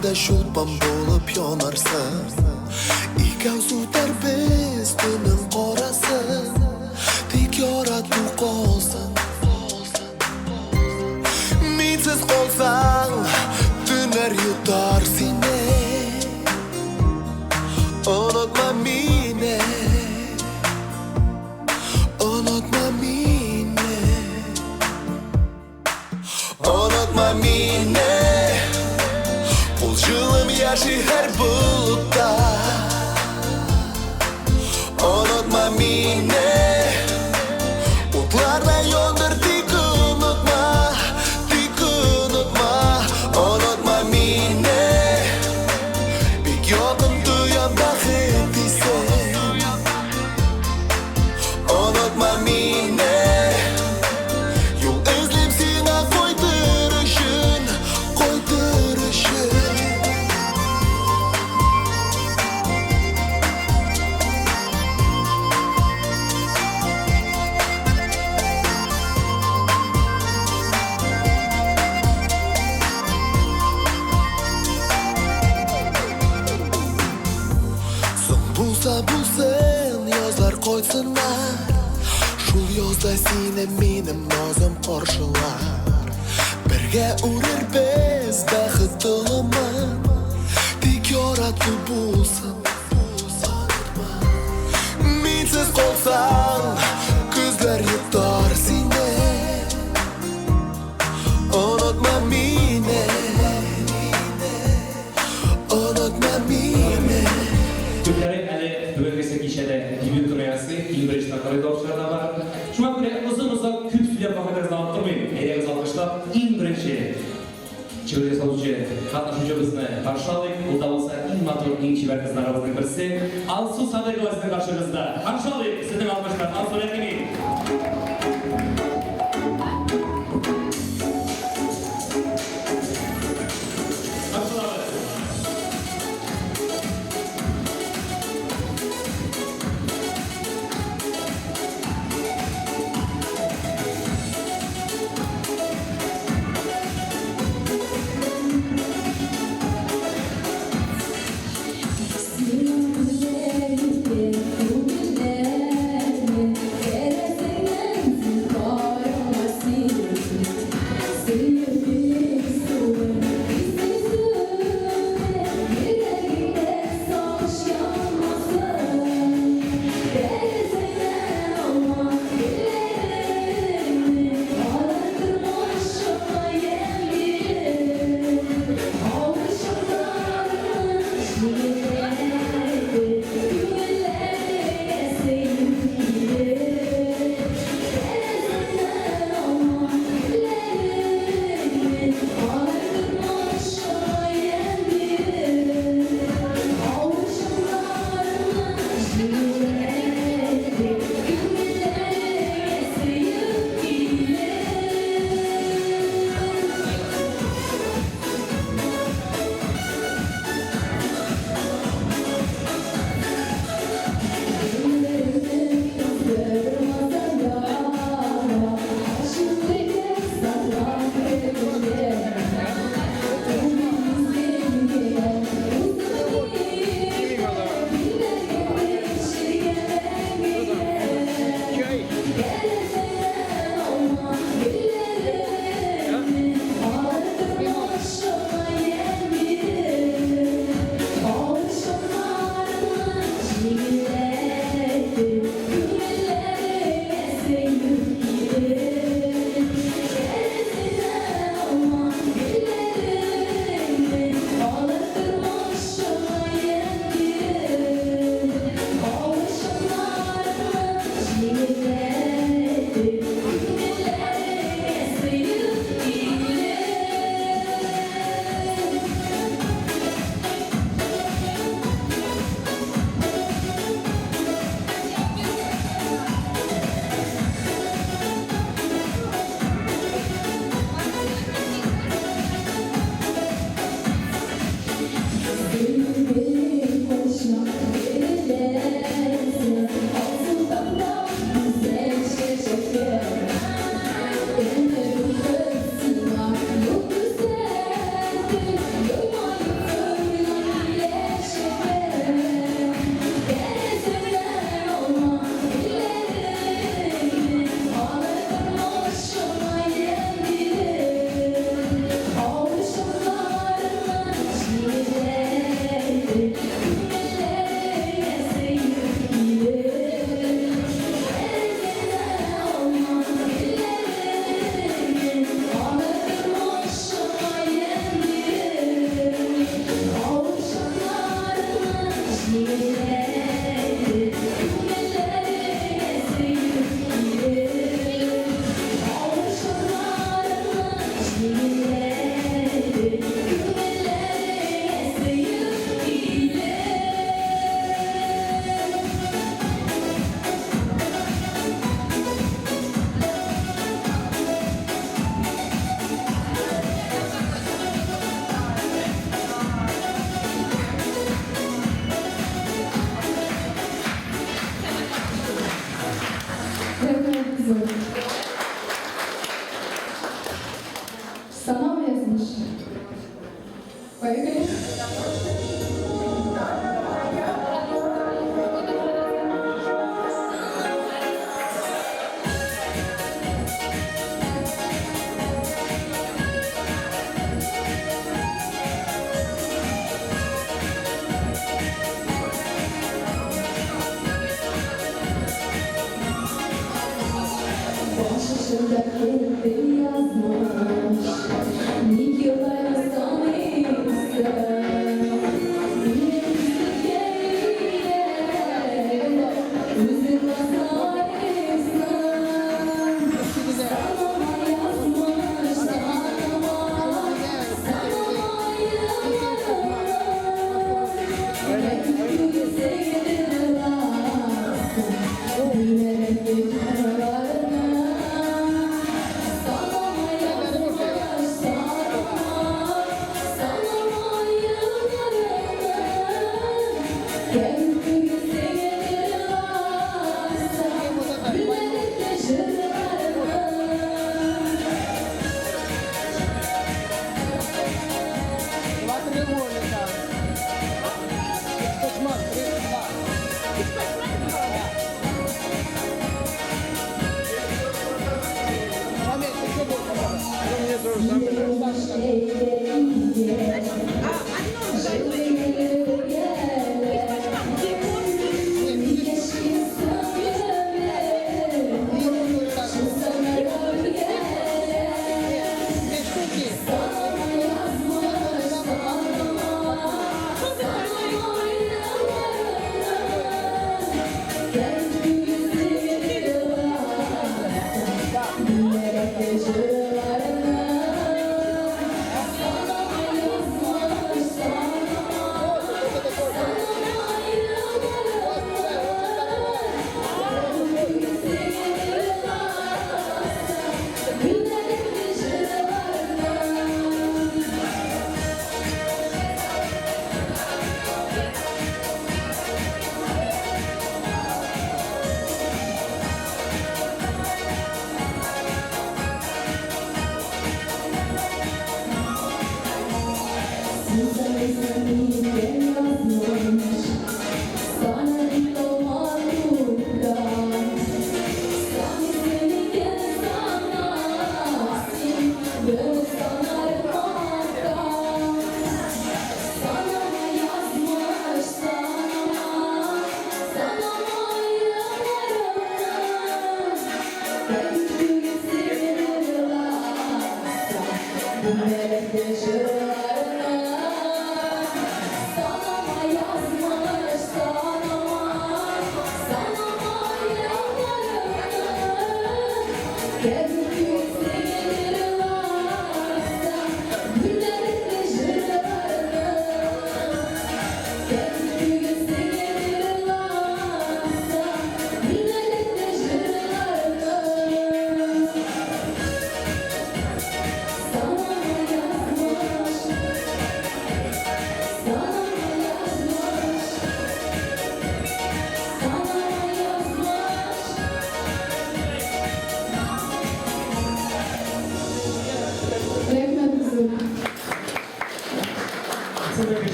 Ko'zlarda shulpon bo'lib yonarsan. Ikkovsudar biz tunim qorasi, tik yoratuv qolsin. Mensiz qolsang tunar yutar seni. Unutma meni, unutma meni, unutma meni. Qo'l jilim yashi har bulutda. Unutma meni, o'tlarda yondirdik, unutma, tik unutma. Unutma meni, bek yoqim tuyam baxit isen. Unutma meni, yo'l izlab seni qo'ydirishim, qo'ydirishim. Bulsin yozlar qo'ysinlar. Shul yozda seni menim nozim qorshilar. Birga urar biz baxit to'laman. Tik yoratuv bo'lsin. Mensiz qolsam ko'zlar yutar seni. Unutma meni, unutma meni. Günlerin bölgesi gişede gibi duruyası, İlbiriş'ten koridorçularına var. Şuna göre uzun küp süre bakıdırız anlattırmayın. Eğer almışlar İlbiriş'i çığırı salıcı katlaşıcımızını karşıladık. Bu da olsa en matur, en çiver kızlar arasının birisi. Alsu Sadır Yuvası'nın karşınızda. Karşıladık sizin almışlar. Alsu Erkin'i. Zor. Sana mı yazmış? Öyle. Başında kendi yazmış, ilk yıllar sanıysa, yine geriye, üzülme sanıysa, sanama yazmış, sanama yıllarım, sevgilim lazım, bilerek geçiyorlar.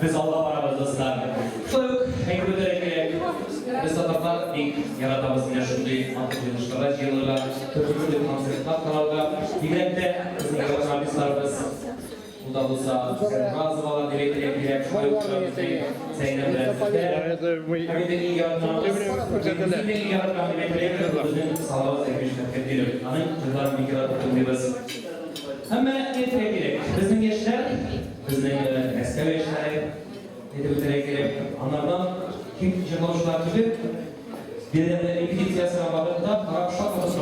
Biz Allah barabız dostlar. Şoyuk, hengir derek biz adamlar ilk yaratağımız yine şunday mantık yılışlara, yıllara, türlü konsertler kanalga, birlikte bizim yaratağımızlarımız bu da olsa razı olan dilekleri direkt şoyuk bizi Zeynep Bey'de hem de iyi yaratağımız, bizim de iyi yaratağımız dilekleri bizim salavat sevmişler kendileri. Anın yılların bir yaratağımız. Hemen ne gerek? Bizim gençler, bizim eski gençler, ne gerek? Onlardan kim çalışmalar gibi bir de repetisyasına bakıldığında taraf şart oldu.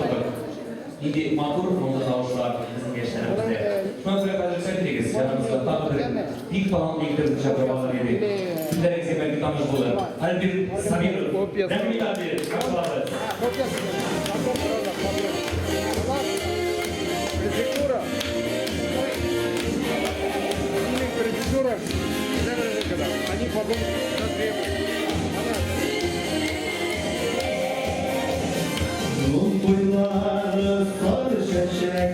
İndi matur onda çalışmalar bizim gençlerimizde. Şu an böyle kardeşler diyeceğiz. Yanımızda tabii ilk falan ilk de bıçak yaparlar gibi. sizlere sefer bir tanış olur. Albin Samirov, Demir abi, karşıladı. Они потом затребуют. Yol boyları sarı şeşek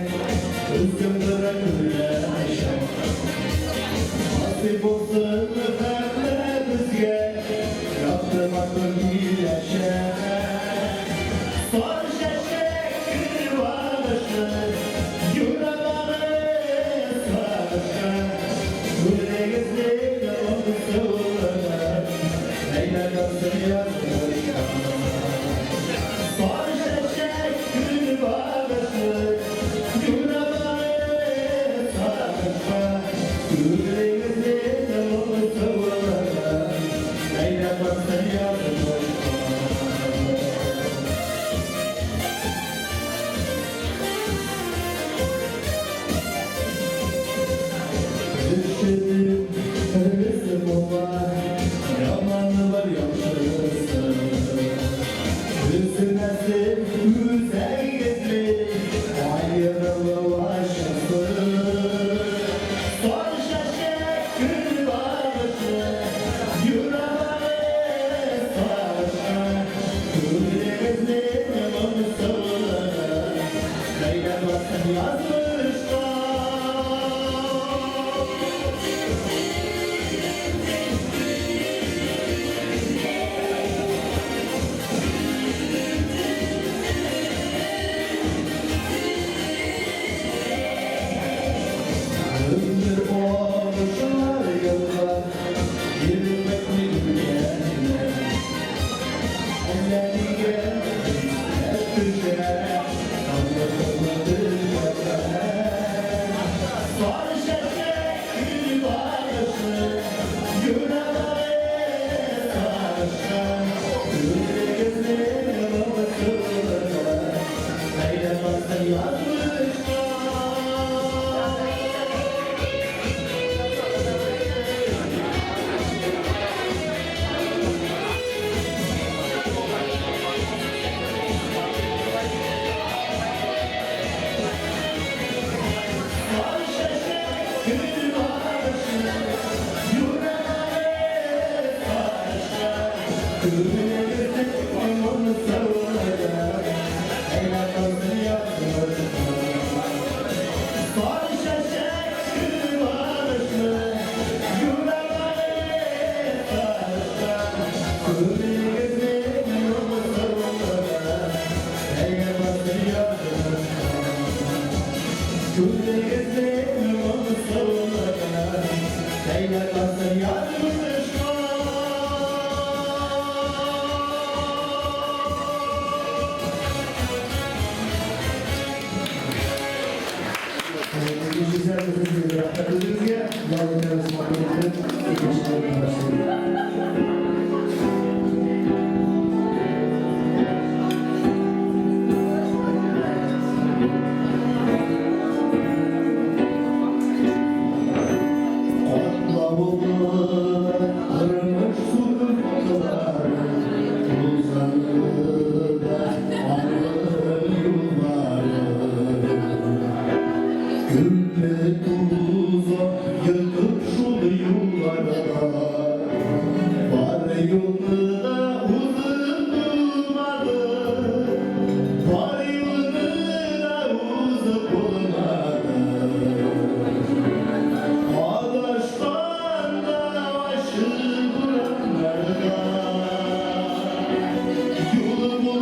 Üzgündüre güleşek Nasip olsun efendiler bizge Yaptım akıl iyileşek Sarı şeşek kırvamışır Yüreğine sarışır Yüreğizliğine onu söyler Neyle kalsın yazmışlar Sarı şeşek gül bağışı, yüreğine sarışma, yüreğine onu söyler, neyle baksın yazmışlar. Düşerim, hırsım var, yamanı var yapışırsın. Üzülmesin, üzeylesin, ayrılığı aşksın. Son şaşek gül bağışı, yüreğine sarışın. Yüreğine onu söyler, neyle baksın yazmışlar. Ömür olmuşlar yıllar, yürümek bilmeyenler. Ellerine hep düşer, anlatılmadı yeter. Sarı şeşek gül bağışı, yüreğine sarışın. Yüreğine onu söyler, neyle baksın yazmışlar. Sarı şeşek gül bağışı, yüreğine sarışın. Yüreğine onu söyler, neyle kalsın yazmışlar. Sarı şeşek gül bağışı, yüreğine sarışın. Yüreğine onu söyler, neyle kalsın yazmışlar. Yüreğine onu söyler, neyle kalsın yazmışlar. Güzel bir yaptığınız ya, yavrularınız muhabbetleri geçmeye başladı. Kırmış sulukları, uzandı da anı yolları. Gülle tuza yıkıp şu yollara, var yoluna uzun durmadı, var yoluna uzun bulmadı. Ağaçtan da aşık bırakmadan, yolu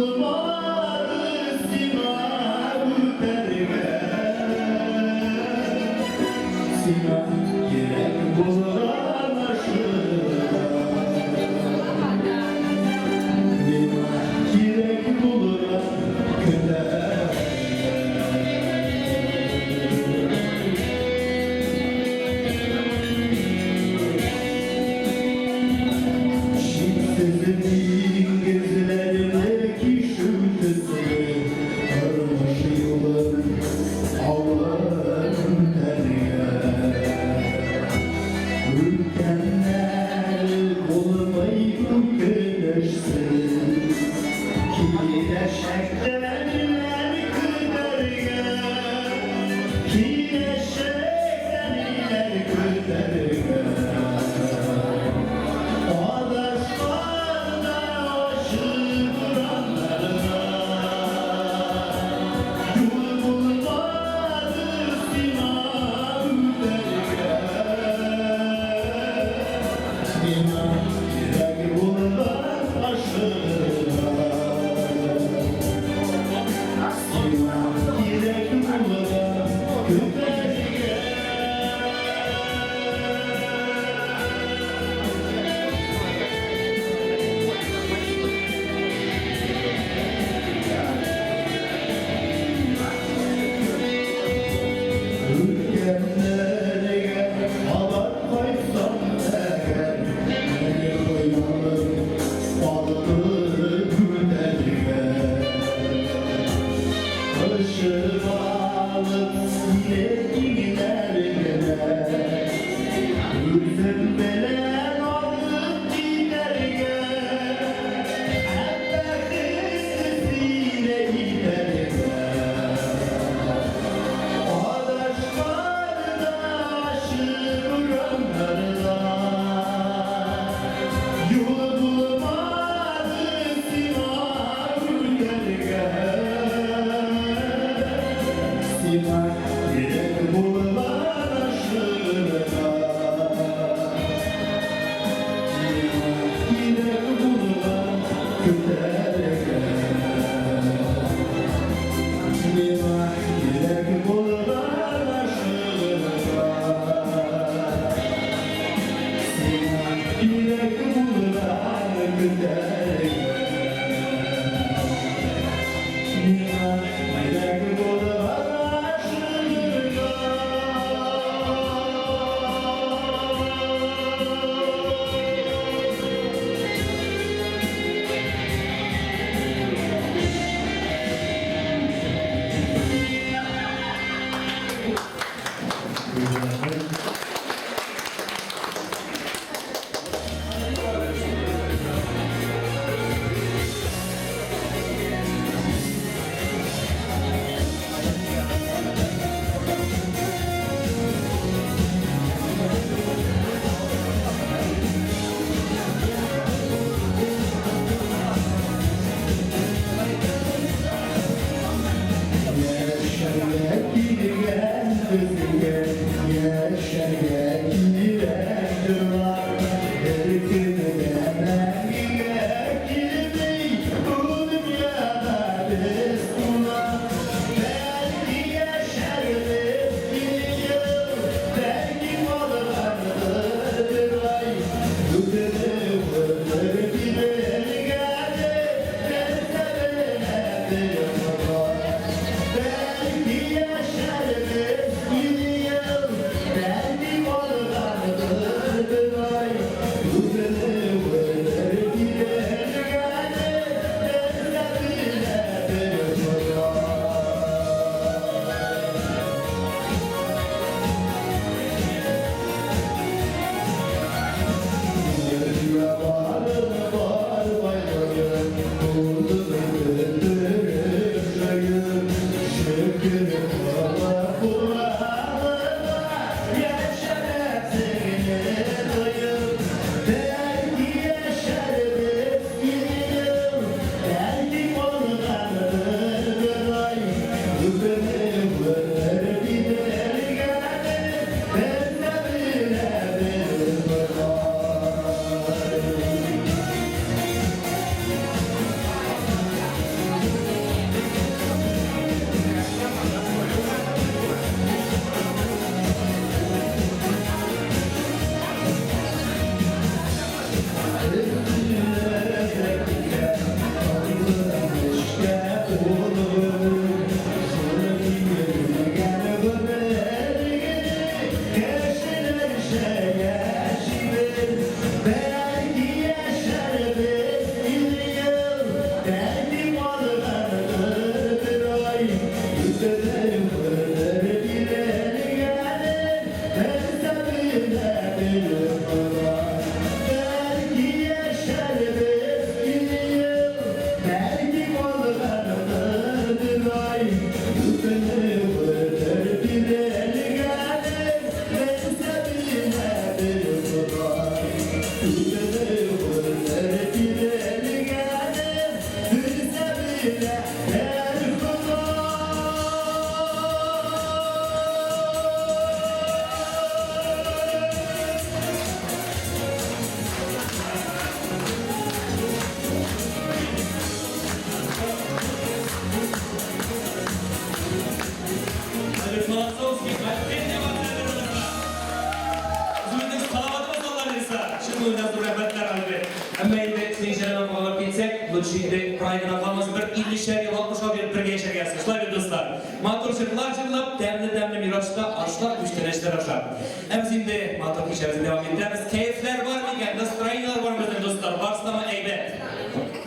Şimdi Prayga'na kalması bir 50 şehir, 60 şehir birge yaşayasın. Şöyle dostlar. Maturşuklar cırlap, demli miraçta aşlar, müştereşler aşar. Hem şimdi matur işareti devam ederiz. Keyifler var mı? Nastroyinler var mı dostlar? Varsa mı eybet?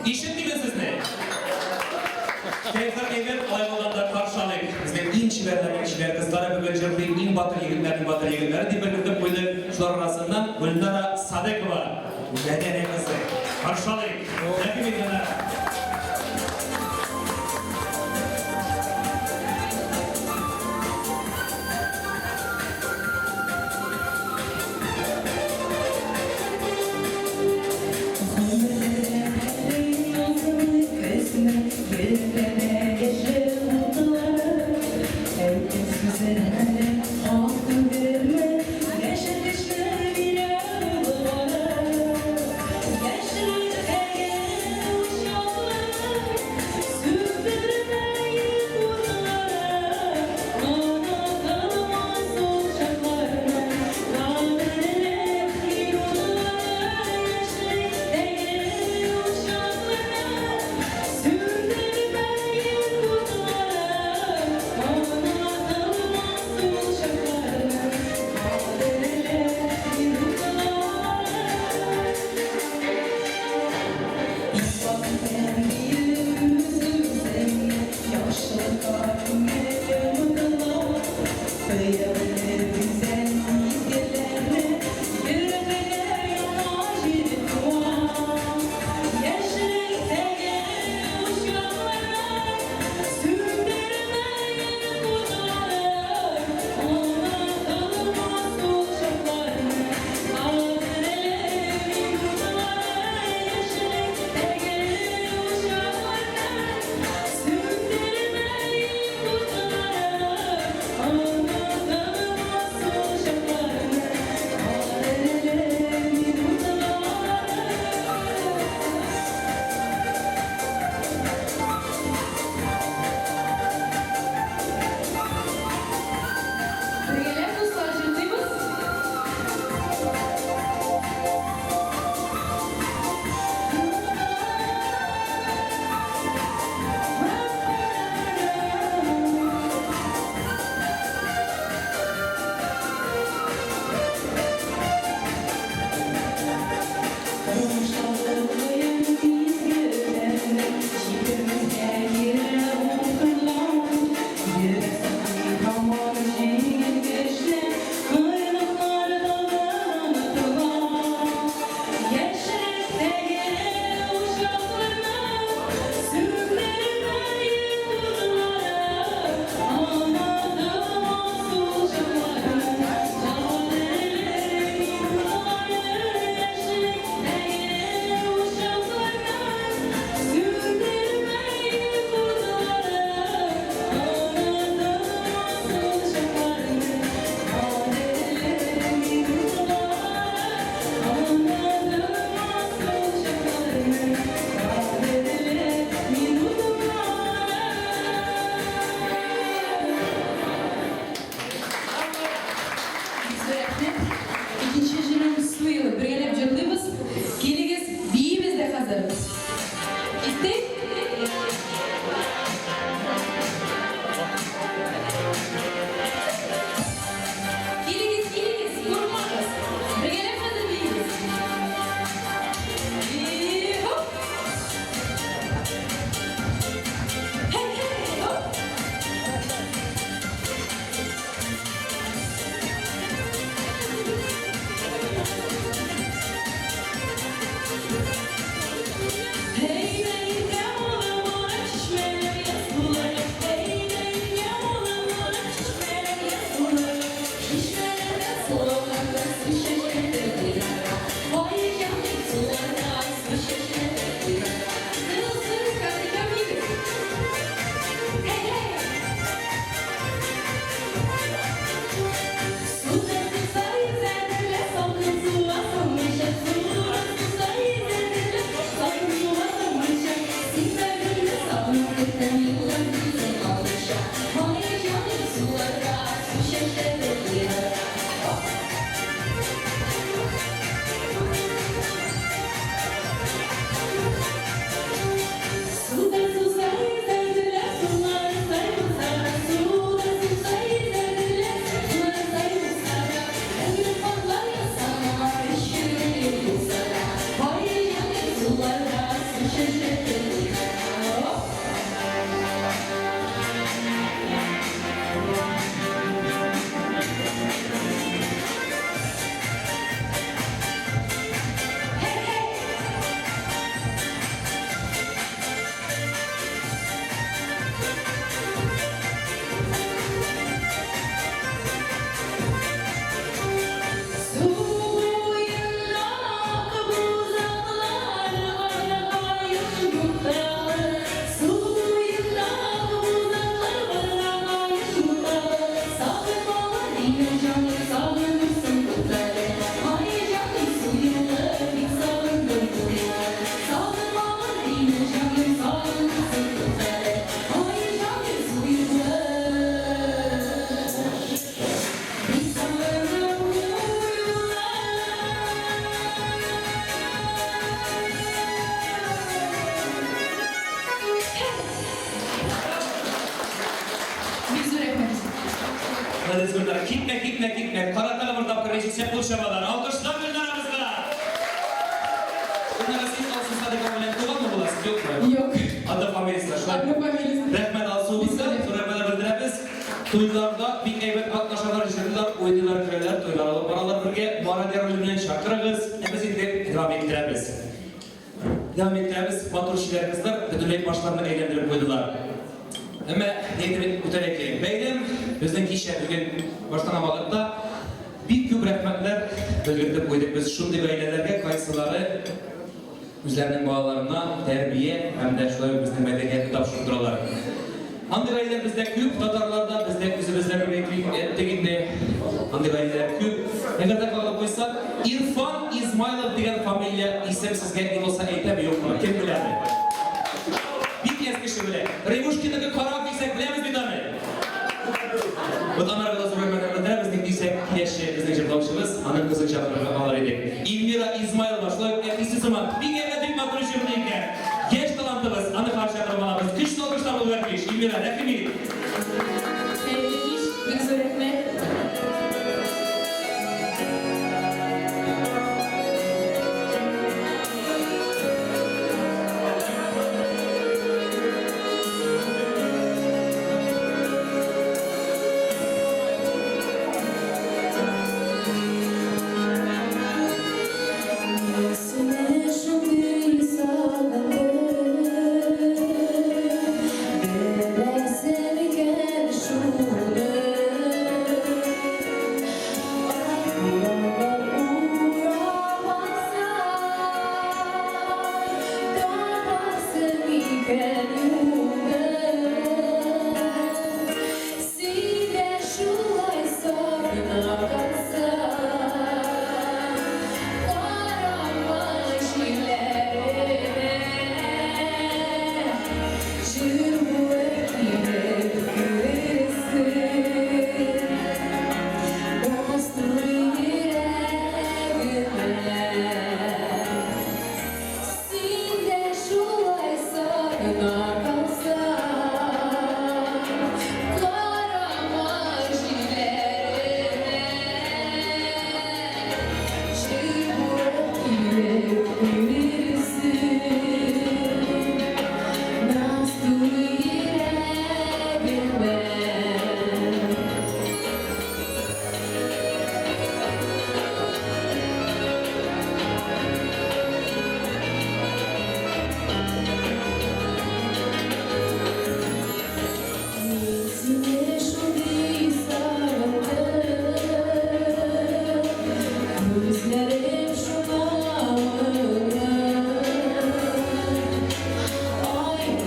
İşittik mi siz ne? Keyifler eybet, olay olanlar karşılayık. Bizden inçilerden inçiler, kızlara bugün cırlayıp in batır yigitler, dibirlikte koydu. Şular arasından Gülnara Sadek var. Nedeni kızı. Karşılayık. Tekim edinler. Yaşlı İstek. İliniz, vurmaz. Beğenemedi miyiz? Hop. Hey, hey, hop. Hey, hey, yamalım ona çişmeler yazılar. Hey, hey, yamalım ona çişmeler yazılar. Çişmeler yazılar, su şişmeler. Vay canım, sular, su şişmeler. Sırıl karışan gibi. Hey, hey. Suda susa izlenirle, salkın suya salmışa. Suda susa izlenirle, salkın suya salmışa. Sinirlerle salmışa, yıllar bize almışa. Vay canım, sulara su şişmeler. Suda susa izlenirle, sular saymışa. Suda susa izlenirle, sular saymışa. Ömrüm patlar ya sana, üşüyorum sana. Vay canım, sulara su şişmeler. Hey, hey. Suyuna buzaklar arada yaşımdalar. Suyuna buzaklar arada yaşımdalar. Sağlıklar yine canım sağlanırsın kutları. Ay canım suyuna bir sağlandım kutları. Sağlıklar yine canım sağlanırsın kutları. Ay canım suyuna. Bir sağlandım Biz üretmemiz. Hadi kızlar, gitme. Karatana burada kreşi buluşamalar. Alkışlar günlerimizde. Bunlara siz olsun sadece kabul kovan mı bulasın? Yok mu? Yok. Adı familisler. Arka familisi. Rahmet alsığımızda, sonra bildiremiz. Toylarda bir eybet atlaşalar işlediler, oyuncular kireler, toylar alıp paralar birge, muara dervilinden şarkırağız, hepimiz indi devam ettiremiz. Devam ettiremiz, matur şiler kızlar, ödüleyip başlarını eğlendirip koydular. Ama neydi mütelekkelim. Beylim, bizden kişiye bugün baştan amalıkta bir küp rahmetler bildirip koyduk. Biz şunday ailelerge kayısıları üzerinin bağlarına terbiye hem de şöyle bizden medeniyeti tapşırdılar. Hangi aileler bizde küp, Tatarlarda bizde bizleri ettiğinde hangi aileler küp. Ne kadar kalıp koysak, İrfan İzmailov diyen familya isim sizge ne olsa eğitemi yok mu? Kim bilir mi? Bir kez kişi bile. Revuşkin'deki karak diysek bilemiz bir tane. Bu da Amerika'da sorumlularında bizden diysek kileşi bizden cevaplaşımız anın kızın cevaplarına edik. İlmira İzmailova şöyle etkisi zaman bir geledik maturişimdeyken genç talantımız anı karşı akrabalarımız kışlı olmuşlar bu vermiş. İlmira ne kimi? Sevgili biz öğretmen. Sevmek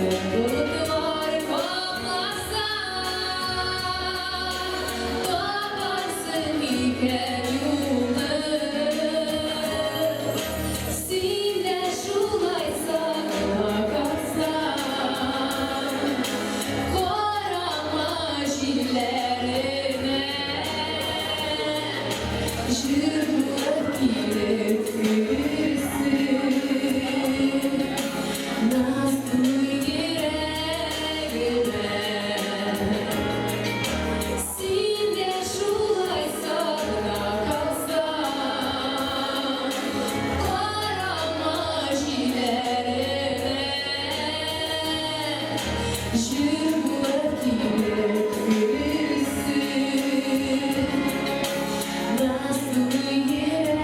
Bulutlar kopmasa Koparsın iken yolu Sinde şulaysa kalsa Korama jillerine Jırmık girebilirsin Nasıl girebilirsin Sinde şulaysa kalsa Korama jillerine Jırmık girebilirsin Nasıl girebilirsin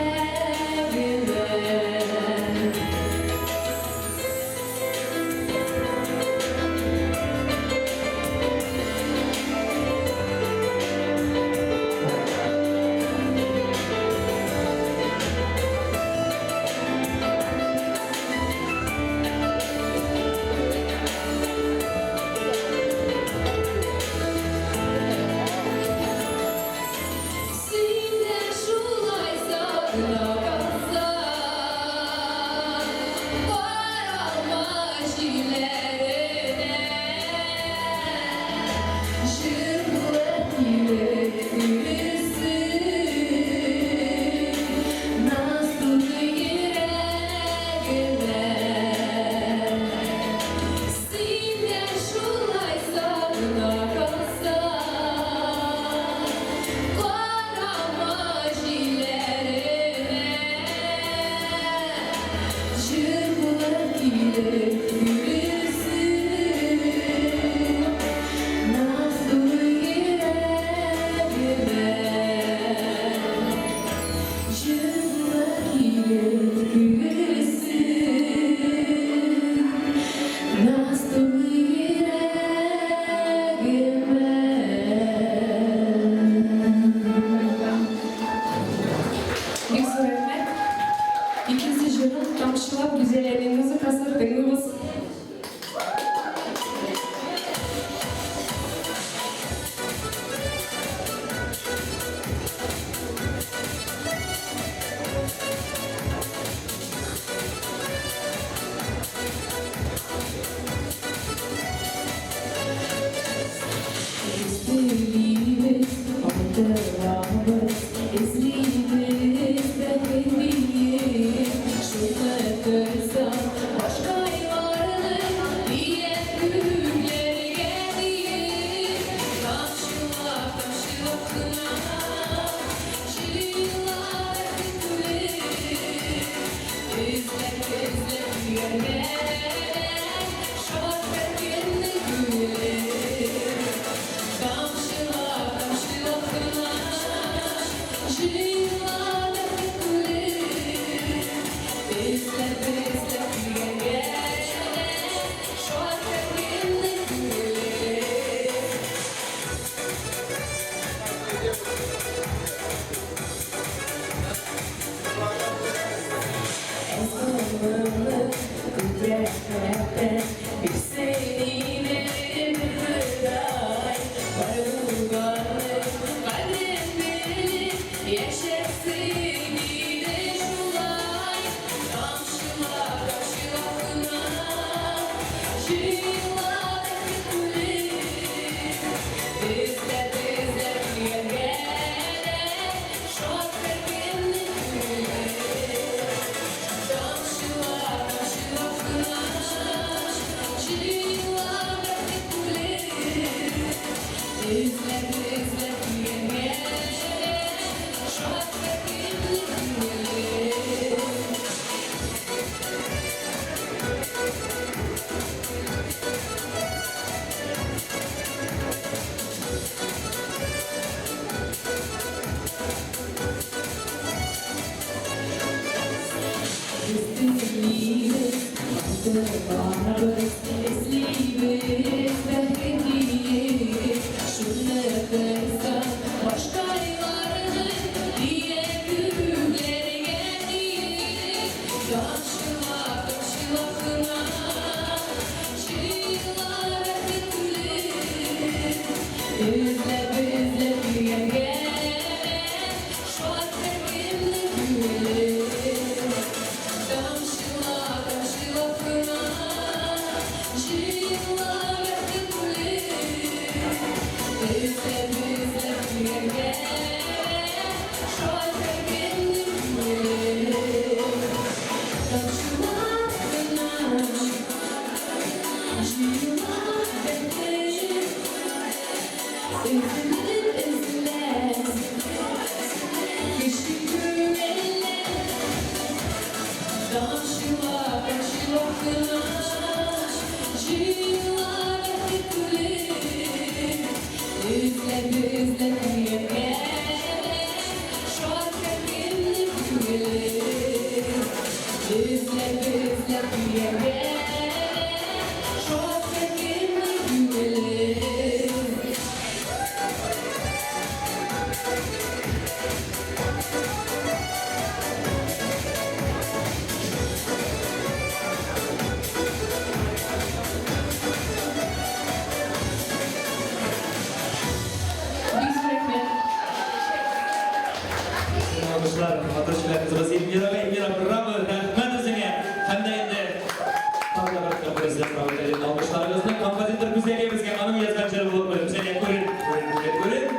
Sinde şulaysa kalsa Varalma jillerine Jırmık girebilirsin Nasıl girebilirsin Sinde şulaysa kalsa Korama jillerine Jırmık girebilirsin Nasıl girebilirsin Jırmık girebilirsin Nasıl girebilirsin Büyük öğretmen, ikinci jürün Tamşılap Güzellerinin muzikasını dinliyoruz. Es liebes Unterabes, es liebes Bekendiye, Şurada başka yollarını diye büyükleri geldiği, Kamşıla kına, Şirinler bitmeli, İzler yerine, Şarkı kendi güle. Kamşıla kına, Şirinler bitmeli, İzler yerine, Şarkı kendi güle. Esnaflık, kudret, bir seninle bir hırday, varlık, kalbim beni yaşarsın yine şulay, kamşıla kına, şirinler bitmeli, izler yerine, şarkı kendi güle. Kamşıla kına, şirinler bitmeli, izler yerine, şarkı kendi güle. Es liebes Unterabes, es liebes Bekendiye, Şurada başka yollarını diye büyükleri geldiği, Kamşıla kına, Şirinler Alkışlar, ateşleriniz Elmira bravo, rahmet özüne. Hem de endi tavla bırakıp prezident rahmetlerinin alkışlarınızla kompozitör güzelliğimizge anım yazgançları bulup koyup güzelliğe görün.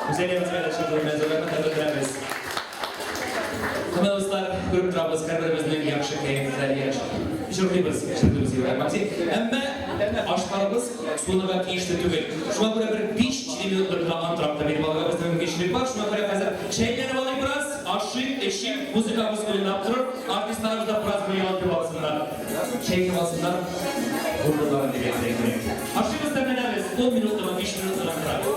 Güzelliğimizge de şimdi mezunlarına tabii Hemen dostlar, görüp durabız, karderimizin yakşı keyifleri yaşa. Şırkıyız, şırkıyız yürüyemekti. Ama aşklarımız sonu ve keyişli tügül. Şuna göre bir 5 minutlar da antrakta benim alıqabızda mümkünçilik var. Şuna göre hazır şeylerini alayım biraz. Aşı, eşim, müzikamız gününü yaptırır. Artistlarımız da biraz bir yalan baksınlar. Şeyini baksınlar. Buradaların dibetlerine. Aşımızda ne deriz? 10 minutlar, 5 minutlar antrakta.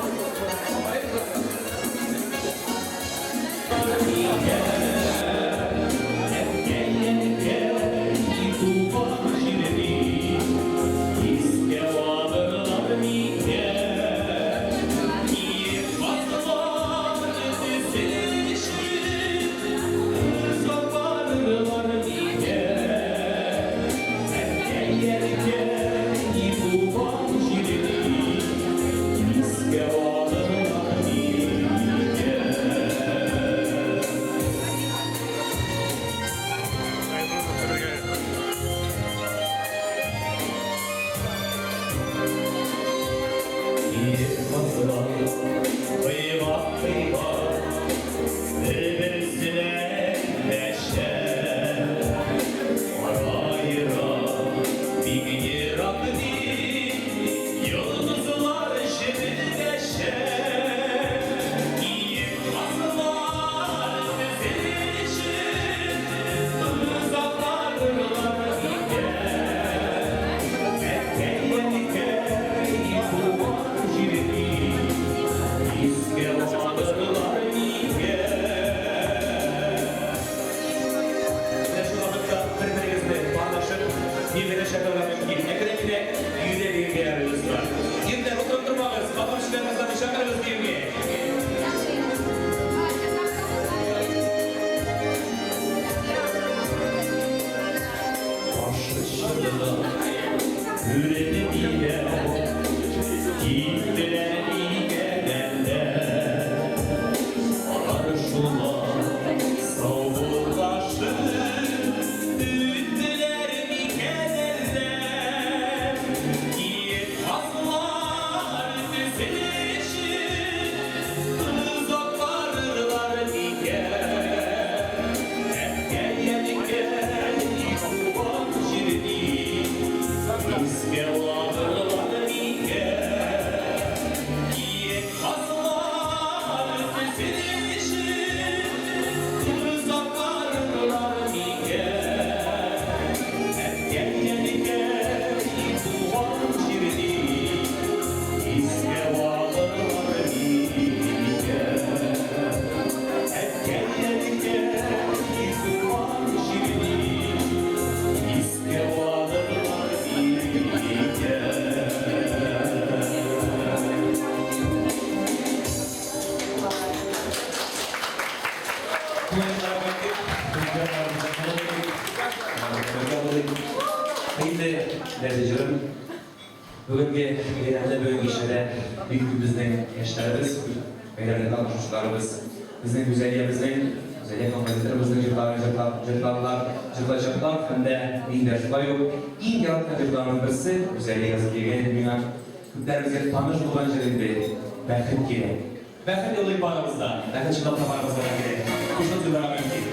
Spell Bugünkü işede büyük bizden gençlerimiz, beylerden tanışmışlarımız, bizden güzelliğimizden, güzellik kompozitörimizden cırlacaklar hem de dinler yok. İyi yaratkan cırlarının birisi, güzelliği yazıp gelgen dünya, kütlerimizde tanış olan yerinde Bəxit gerek. Bəxit yolu bağımızda, Bəxit çıkıp tabağımızda gerek. Kuşun cırlara mümkün.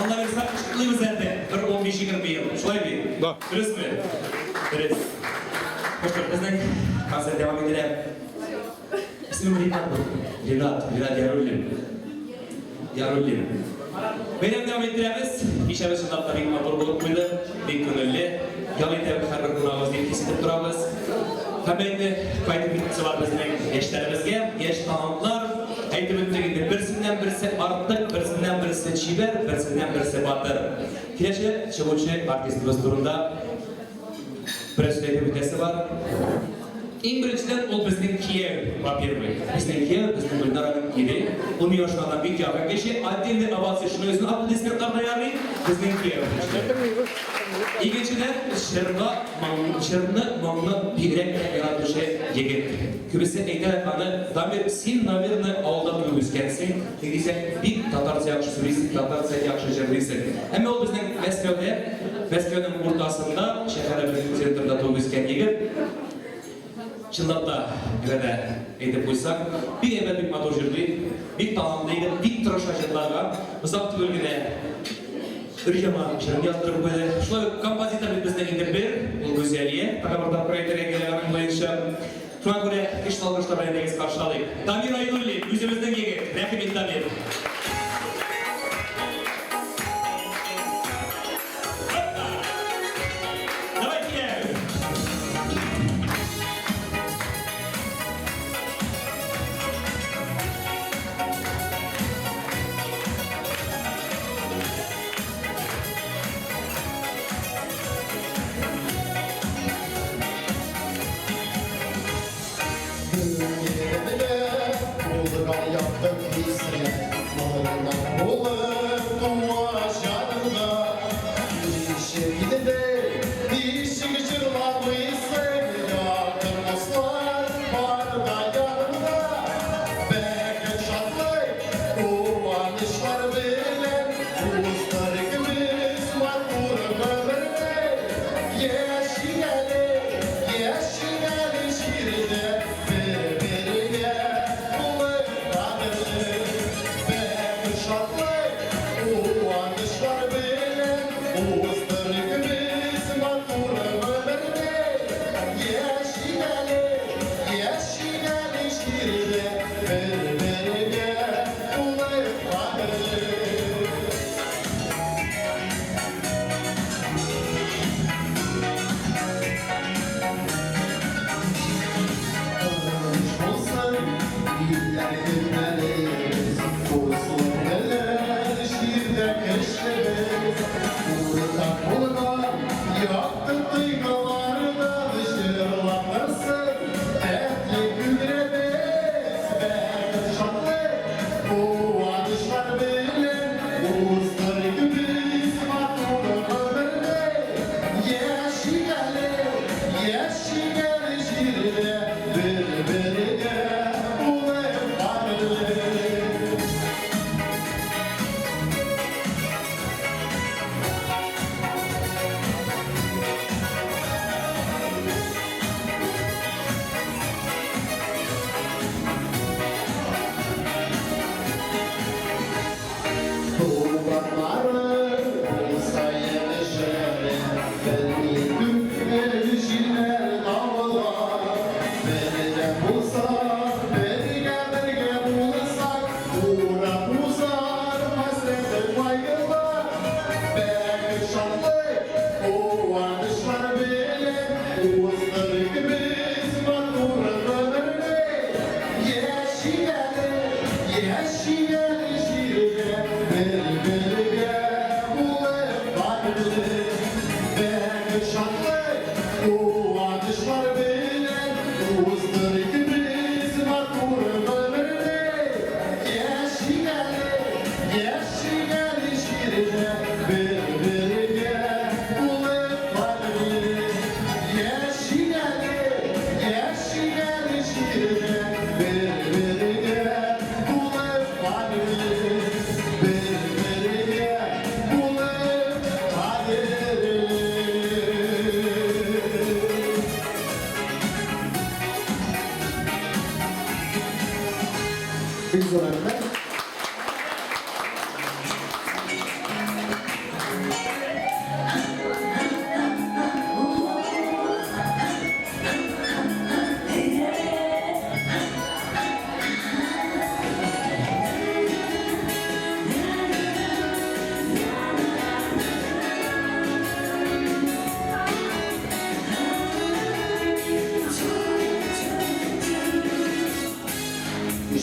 Allah versin, ışıklıyız elde. Bir 15-20 yıl. Şöyle bir. Da. Dürüst mü? Dürüst. Hoşçak, bizden konser devam edelim. İsmim Rinat bu. Rinat Yarullin. Yarullin. Benim devam ettiremiz. İşe başında tabii motor bulup muydu? Bir gönüllü. Yalı tabi kararlı kurağımız diye kesitip duramız. Tabii de kaydı bitmesi var bizden gençlerimizge. Genç tanımlar. Aytib o'tganda birisinden birisi ortiq, birisinden birisi chiber, birisinden birisi botir. Kecha chiquvchi artistimiz turida bir bitasi bor. Eng birinchidan u bizning Kiev, во-первых. Bizning Kiev, bizning Bulgaranın yeri. 10 yoshlardan bir kafak kishi отдельный овация shuni o'zini aplodismentlar tayyorlaydi. Bizning Kiev. İkinciden şırını mağını birek yaratmışı yegit. Kübisi eyler kanı, damir sin navirni avda tüyüzkensin. Dediyse bir Tatarca yakşı sürüysin, Tatarca yakşı jırlıysin. Hem o bizden Mesköv'ün ortasında, şehrimizin centrında tüyüzken yegit. Çınlap da güvede edip koysak, bir evet bir motor jırlıydı, bir tamamlıydı, bir tıraş ajatlarga, uzak tüyülgüne Ürjama şirin yazdırıp koydu. Şulay kompozitör bizden indirber, bu güzelliğe. Takabarda proyektere gelen boyunca. Şuna göre kışın algıçlar ayındayız karşılayıp. Damir Aynurli, yüzümüzden yegi. Rahmet Damir.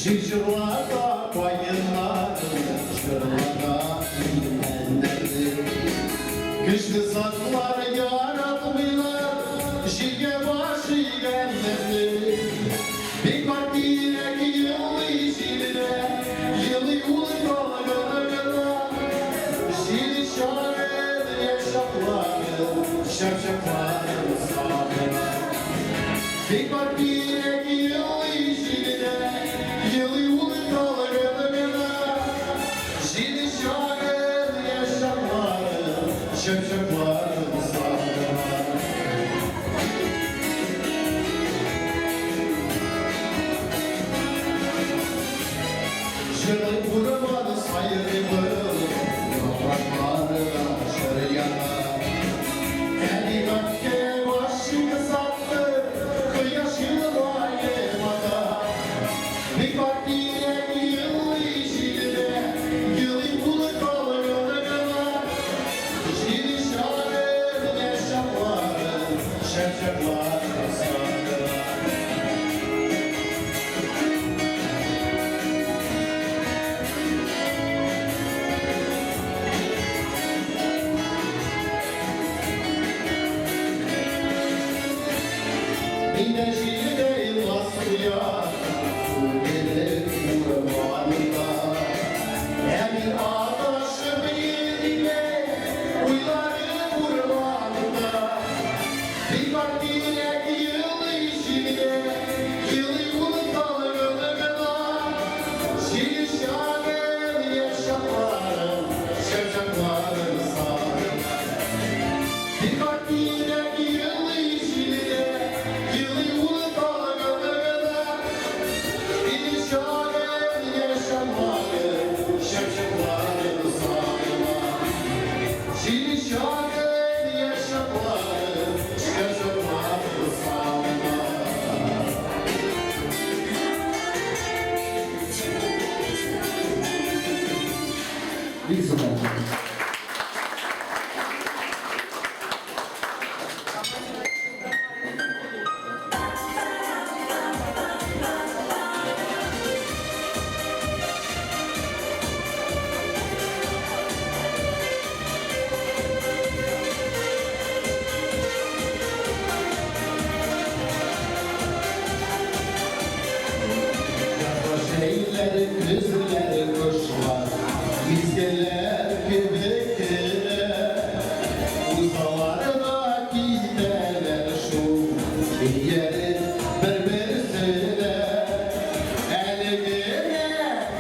Şişirlarda bayırlarda, şırlarda inenlerdi. Kışlı saklar yaratmıyorlar, şige başı gelmedi. Bir partiye ki yılı işine, yılı yılda gönlüne. Şili şahane yaşakları, şapşakları sağlığı. Bir partiye ki yılı işine, yılı yılda gönlüne. Şili şahane yaşakları, şapşakları sağlığı. İlk soru. Şeyler, kızlar, kuşlar, bizgeler köpekler, uzalarda giderler şu yeri berbesine, eline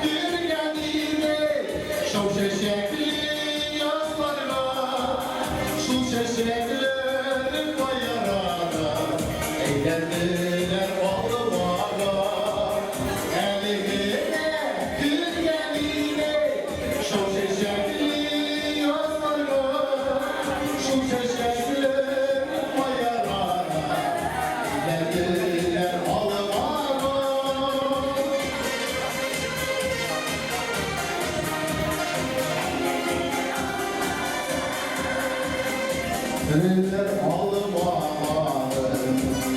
dürgenine, şu şeşekli yazlarla, şu şeşeklerin bayarada, eğlendiler bağlılara. Eller almalı,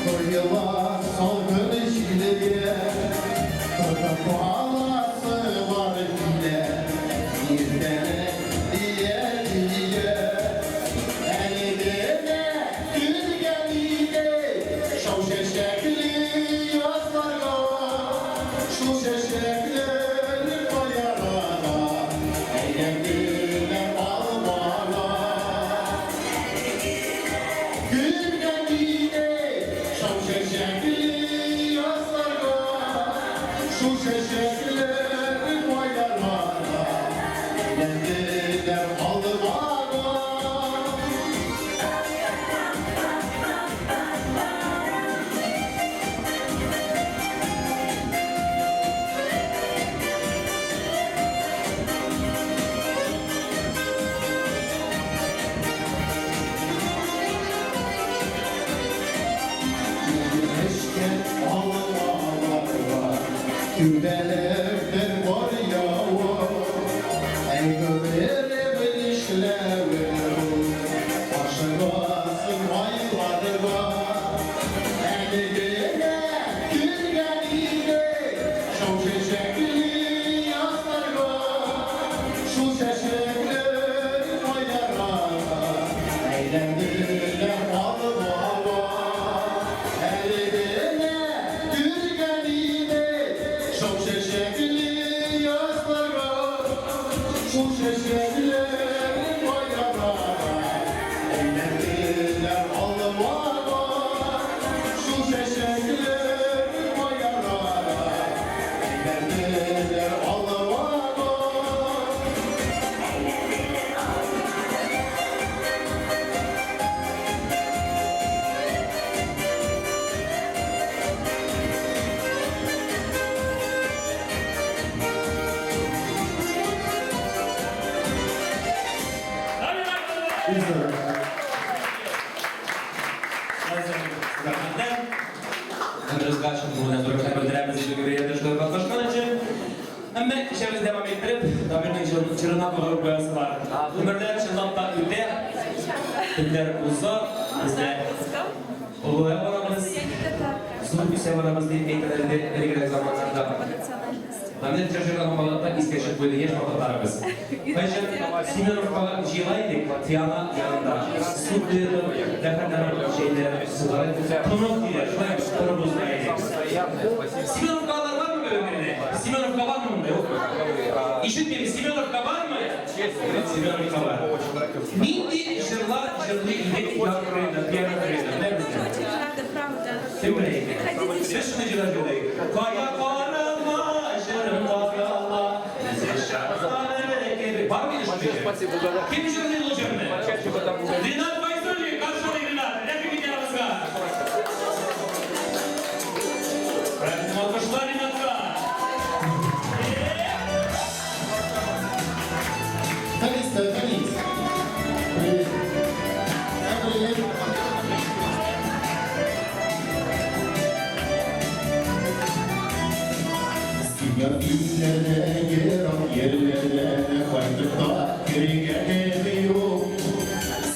koyular salgın işliye, bağlası var yine, bir tane diye diye. Eline dürgenine, şu şeşekli yazlarla, şu şeşeklerin bayarana, eğlendiler almana. Dürgenine, şu şeşekli yazlarla, şu şeşeklerin bayarana, eğlendiler almana. Eşken ağlamalar var, güvelerden var yavu, ey göberim işlerim, başımasın ayları var. Eline dürgenine, şu şeşekli yazlar var, şu şeşeklerin ayarana, eğlendiler ağlamalar. Eline dürgenine, şu şeşekli yazlar var, şu şeşeklerin bayarana, eğlendiler ağlamalar. Şu şeşeklerin bayarana, eğlendiler ağlamalar. İlk soru. Rızgaçın bundan sonra kaybederimiz için görüyoruz şu bakışlar için. Ama işimizi devam ettirip, tabii çırına doğru boyası var. Ömürler çınlapta ülde, ülder uzak, bizde uluya varamız, zor bir sevaramız değil, eğitimlerinde ilgili zamanlarda. Bende çocuklar olmalıkta isteşik böyle yaş babalarımız. Başın Simenovka'la Jilay'dık, Tiyana yanında. Su duyurum, defalarım şeyler, suları. Tonuk diler, şuna tonumuzda Simenovka'lar var mı böyle birine? Simenovka var mı bunda? Yok mu? İşitmeyin, Simenovka var mı? Evet, Simenovka var. Mindi жила ilmek yakırıyla, piyanokırıyla. Nerede? Temreyi. Sesini cilacılayı. Kaya karama, şırım kayala. Bize şartlar ekebi. Var mı ilişki? Kim işin olacak mı? Rinat Baysoğlu, karşılayın Rinat. Ne bir gidiyoruz ga? Bırakın alkışlar Rinat'a. Feliz, feliz. Siyah günlere, yerlere, koyduk da yürüyeni yok.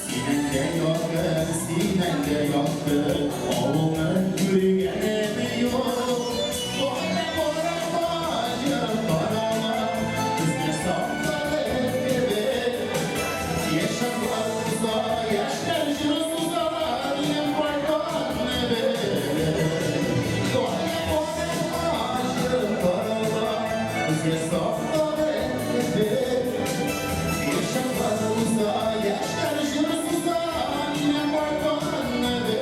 Sinende yakın, sinende yakın, alnın yürüyeni yok. Bana bana bacım karala, bizde sapları gibi. Yaşamlar uza, yaşlar uzar, yem baykan nebe. Bana bana bacım karala, bizde sapları gibi. Yaşamlar uza, yaşlar uzar, yem baykan nebe.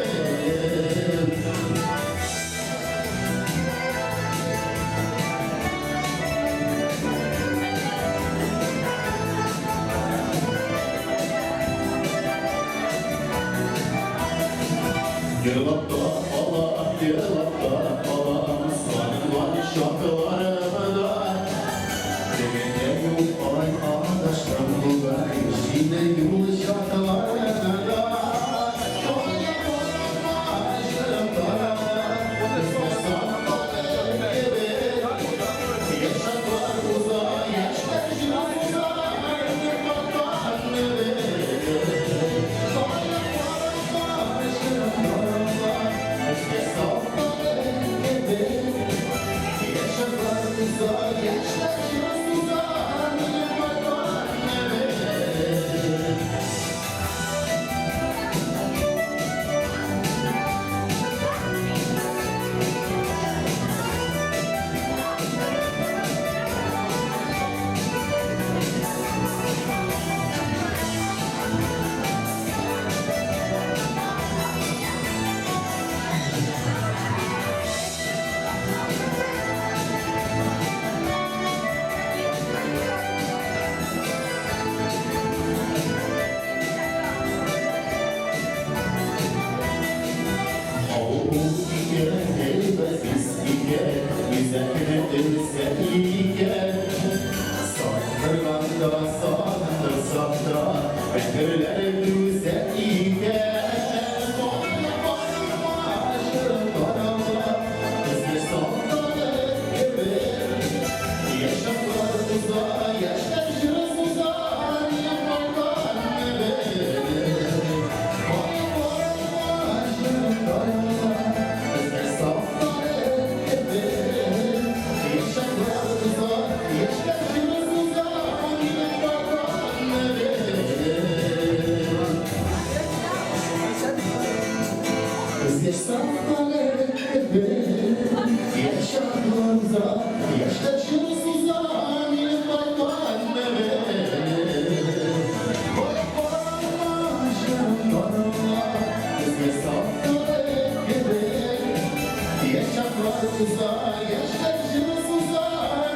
Yılapta ala, yılapta ala, sanın var şarkılarımda. Demede yok ay arkadaşlar bu ben, şimdi yol şarkılarımda. Konya konya başım kara, kızma sanmalı gibi. Yaşaklar uza, yaşlar uza, yıkatan nebe. Konya konya başım kara, kızma sanmalı gibi. Yaşaklar uza, yaşlar uza,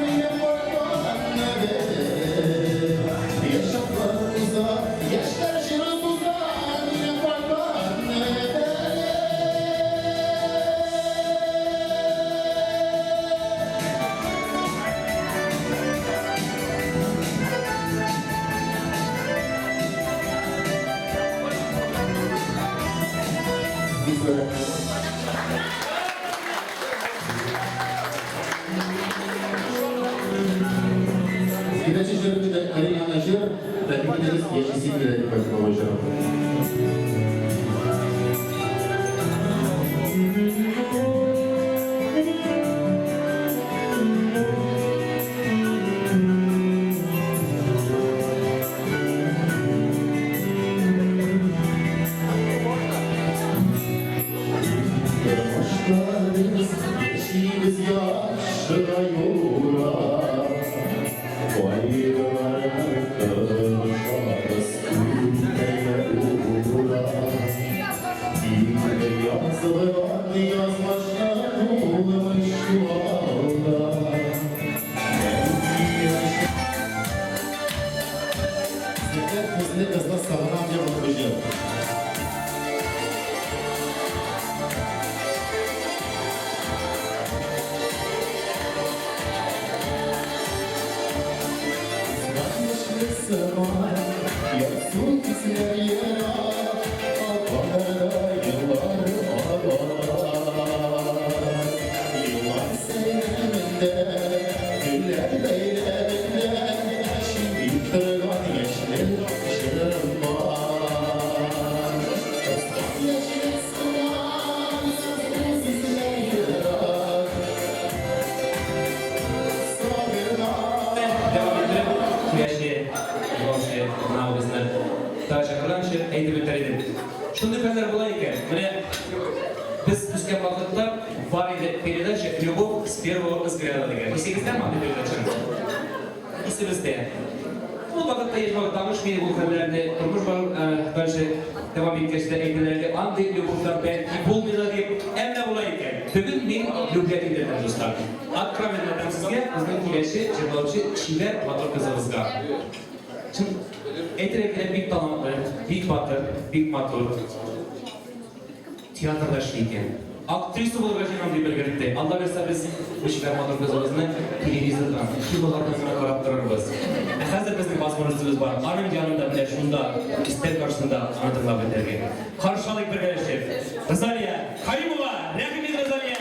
yıkatan nebe. Yaşaklar uza, yaşlar uza, yıkatan nebe. Следующий жир – это коренный жир, пропитанный очень сильно возьмовой жиром. Geçtiğimiz yaşına yola yazılan yazmaçlar olmuş şu anda. Sizler kızını kızla savunan bir bakıcı. Zaman yaksın kisler yara, Alpanlarda yıllar ağlar. Yıllar seyleminde, güller beylerinde, şimdi kırılan yaşlı Şunday fenler bulayken, biz düşken vakitte var idi передача «Любовь с первого взгляда» degan. Esingizda mi bu передача? Esimizde. Bu vakitte yaşamak tanışmayı bu fenlerni turmuş var, bence devam etkeçte eylelerdi. Andi любовьdan belki bulmayla deyip emne bulayken. Bugün men любовь ederim dostlar. Откровенно aytam sizga, bizning kelashi ijrochi Chiver Motor qizimizga. Şimdi Etrefine büyük talantlı, büyük batır, büyük motor, tiyatroda işleyken, aktrisi bulup yaşayan diye belirtti. Allah verse biz bu Chiver Motor kızımızı televizyondan, kinolardan sonra karaptırırız. Hazır bizim basmanızımız var. Arın yanında bile şunda, ister karşısında anlatırlar beterge. Karşılık bir gelişim. Rızaliye, Kayyumova, Rahimiz Rızaliye.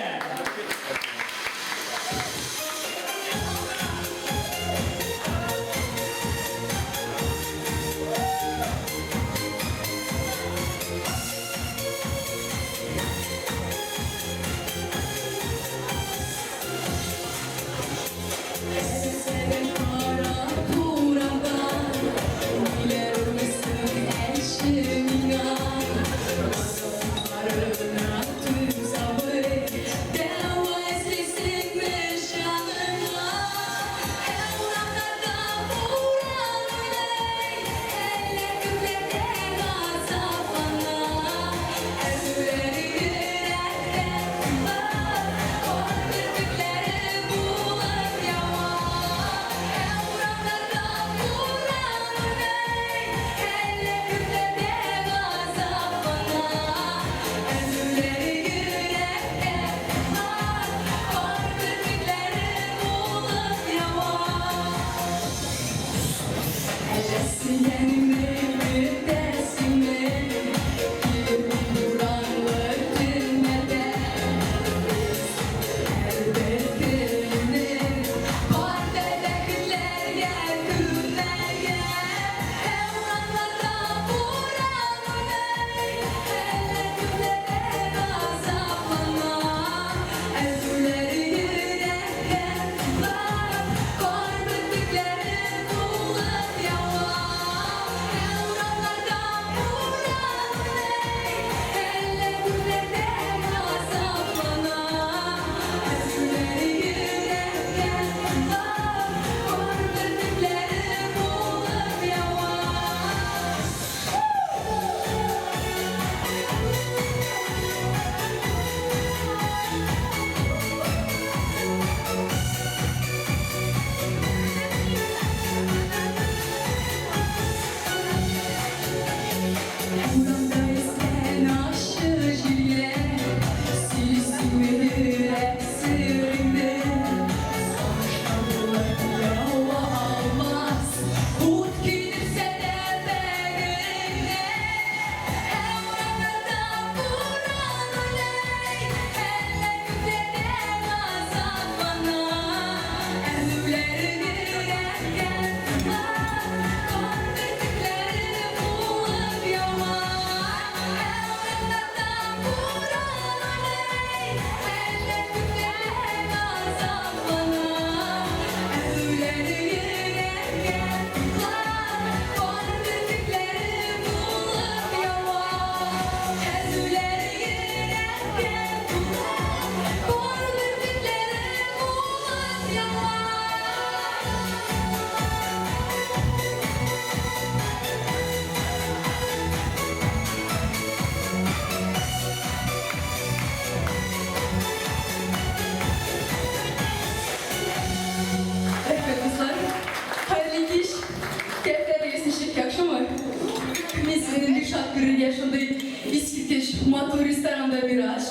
Motor restoranda viraj.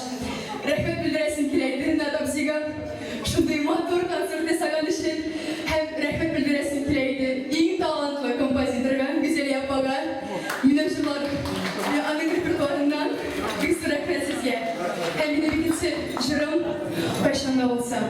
Rahmet bildiresin tileydirin adam siga. Şunday motor konsertte sagan için hem rahmet bildiresin tileydi. İyi talantlı kompozitörgen, güzel yapagan. Minajlar anı repertuarından bir sıra krasizye. Hem yine bir gitsin jürüm başında olsam.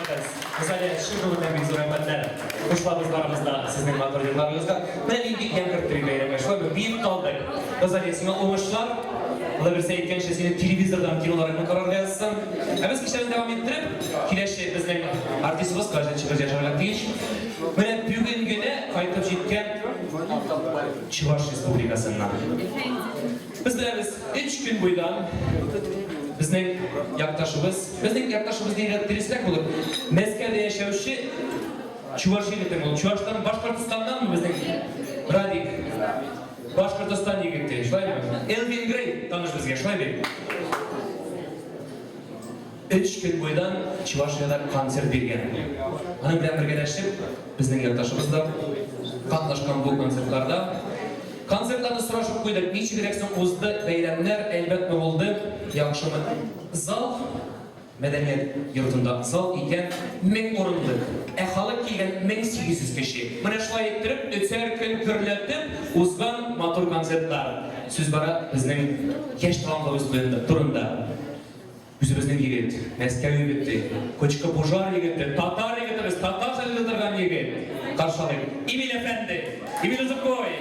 Rahmetler. Mesela şimdi buradan bir zor rahmetler. Kuşlarımızda sizin motorcularınızda. Ben ilk yankır tribeyre şöyle bir büyük kaldık. Mesela sizin olmuşlar. Ola bir seyitken seni televizordan kinolarına karar yazsın. Biz kişilerini devam ettirip, kileşi bizden artistimiz kaçta çıkacak şarkı değil. Böyle bugün güne kayıtlıp jetken Çuvaş Respublikası'ndan. Bizlerimiz 3 gün boyundan bizning yaktaşımız değil, derisek olur. Meskerde yaşayışı Çuvaş yigiti olur. Çuvaş'tan Başkortistan'dan mı bizning Radik? Başkortistan yigiti, şulay mı? Elvin Grey tanış bizge, şulay mı? 3 gün boyundan Çuvaş'ta konser bergen. Onun bilen birgeleşip bizning yaktaşımızda katlaşkan bu konsertlarda konsertlarni so'rashib qo'ydik. Necha direksiyon o'zida bayramlar albatta bo'ldi. Yaxshimi? Zal madaniyat yurtida zal ekan 1000 o'rinlik. Aholi kelgan 1800 kishi. Mana shulay ettirib, o'tsa kun ko'rlatib, o'zgan motor konsertlar. Siz bara bizning yosh talantlarimiz bilan turunda. Bizning yigit, Moskva yigiti, Kochka Pojar yigiti, Tatar yigiti, biz Tatar tilida turgan yigit. Qarshalik. Emil efendi, Emil Zukoy.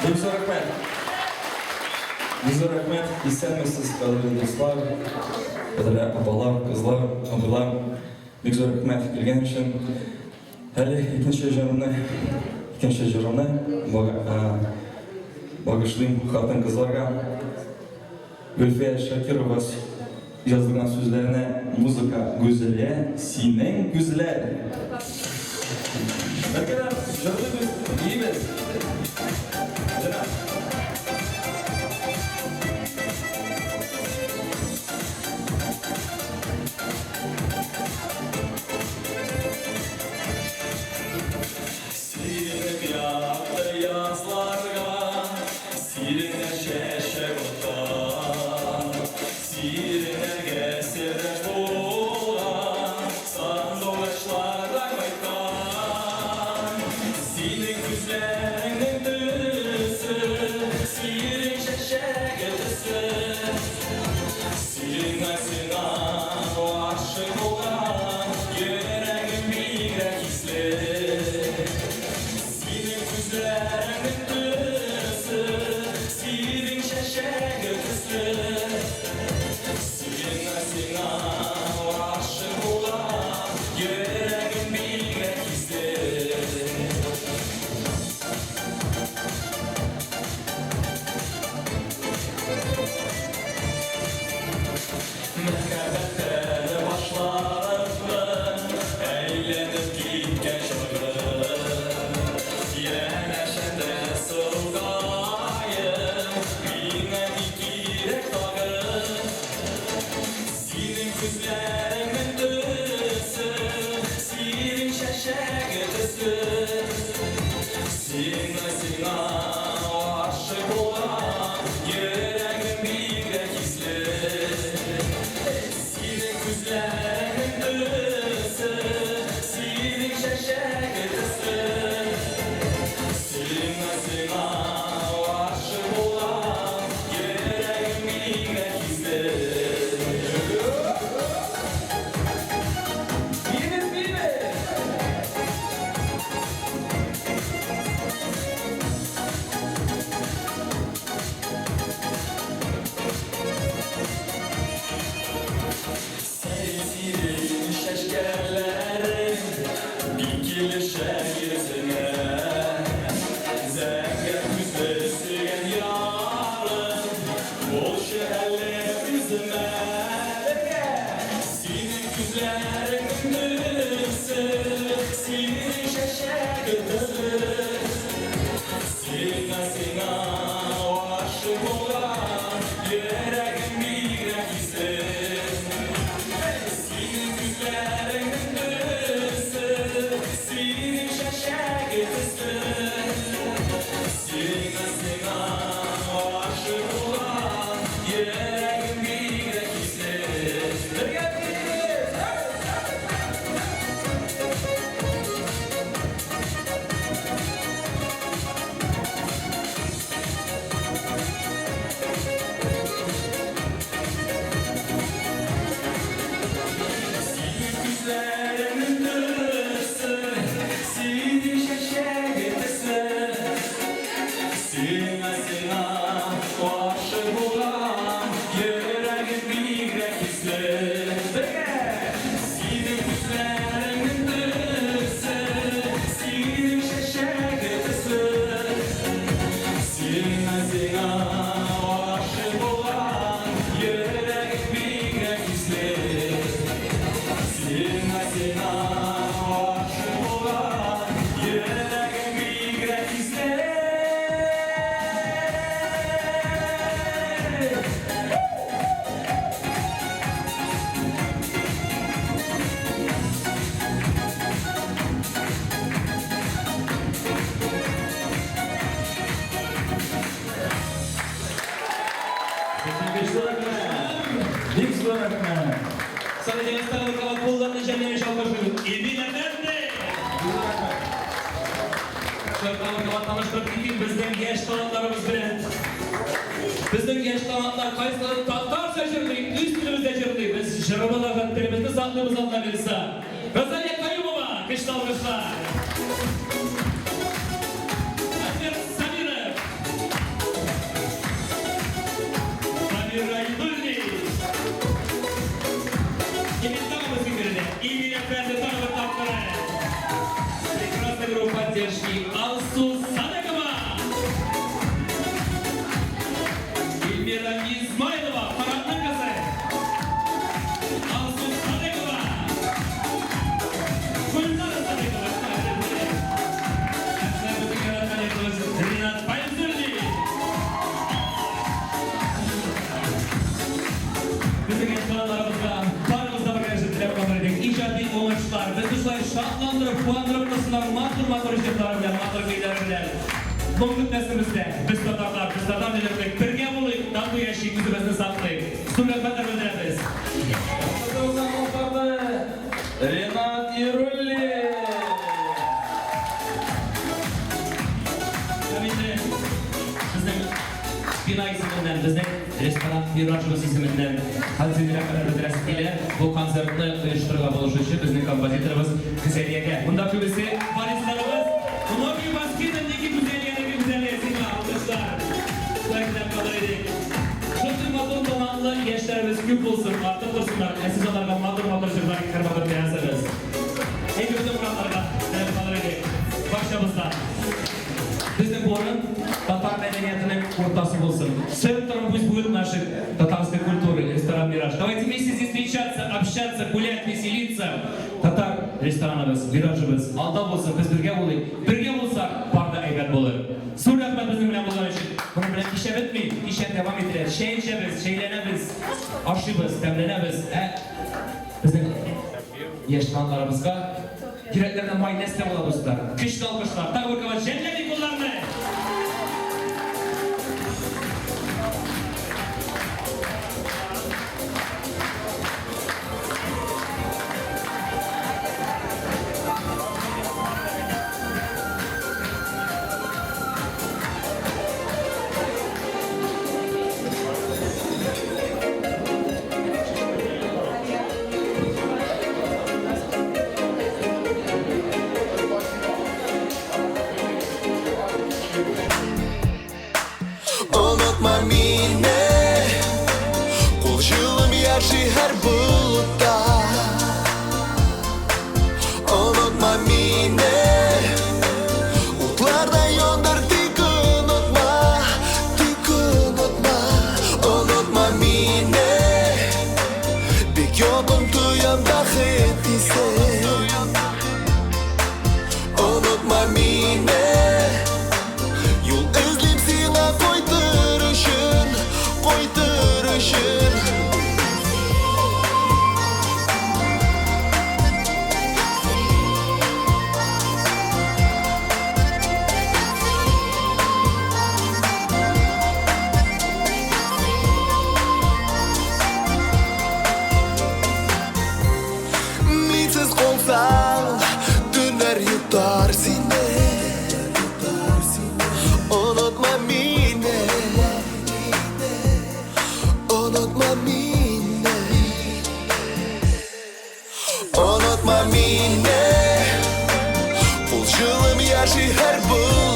Bizor rahmet. Bizor rahmet. İstenmesiz kalırın dostlar. Kadar apalar, kızlar, abılar. Bizor rahmet gelgen için. Hele ikinci jurumda bağışlayayım hatın kızlarga. Gülfiye Şakirova yazılgan sözlerine muzika güzeli, sinen güzler. Arkadaşlar, jurumuz iyi mi? Bizden genç talantlar kayıtları tatlarsa jırlayıp üstünümüzde jırlayıp biz jırmalardan birimizni saklığımız anlayırsa Razaliye Kayyumova kışta almışlar Samir поддержки Алсу Садыкова. Эльмира Измайлова, Маратның қызы. Алсу Садыкова. Гүлнар Садыкова. Ринат Байзулли. Біздің ешқалаларымызға барымызда бір кәжі тілеп қамырдың. İcadi oğuşlar, bizi şulay şatlandırıp, kuandırıp dursunlar, matır işlemleri bilen, matır beyleri bilen. Bugün neslimizde, biz tatarlar, biz tatar dilerdik, birge bulayıp, tatlı yaşayıp, bizimizni saklayıp. Sürrekmetler bildiririz. Ренат Ерулли. Tabii ki bizden bina isiminden, bizden restoran firmacımız isiminden Hazine kadar bildiresiyle bu konsertni uyuşturuğa buluşucu bizning kompozitorimiz Güzeliyege. Bunda kübisi barislarımız, Novi Baskid'indeki Güzeliyege güzelliğesiyle alkışlar. Sürekli kadar edik. Çok matır donanlı gençlerimiz küp olsun, artık olsunlar. Siz onlarga matır jırlar kırmadır beyansınız. En kötü muratlarga kadar edik. Başlamızda. Bizning borun Tatar medeniyetinin ortası olsun. Центром пусть будет нашей татарской культуры, ресторан «Мираж». Давайте вместе здесь встречаться, общаться, гулять, веселиться. Татар ресторанımız, «Миражımız, алда болсын, biz birge болсақ, barda әйбәт болыр. Зор рахмет біздің білен болған үшін. Бұны білен кеше бітмей, кеше devam етілер. Шәй ішеміз, шәйленеміз, ашыбыз, тәмленеміз. Біздің ешқанларымызға Yüreklerden may nesne ola dostlar. Kışlı alkışlar. Takı bakalım. Şenledik kullarını. Unutma mine, kul yılım yaşi her bulutta. Unutma mine, utlardan yondur dik unutma, dik unutma. Unutma mine, bir yokum tuyam da hıtise. Unutma mine, yol özlem sina koyduruşun, koyduruşun. Mitsiz olsan, döner yutar seni. Unutma mine, unutma mine, unutma mine. Kul yılım yaşı her bu.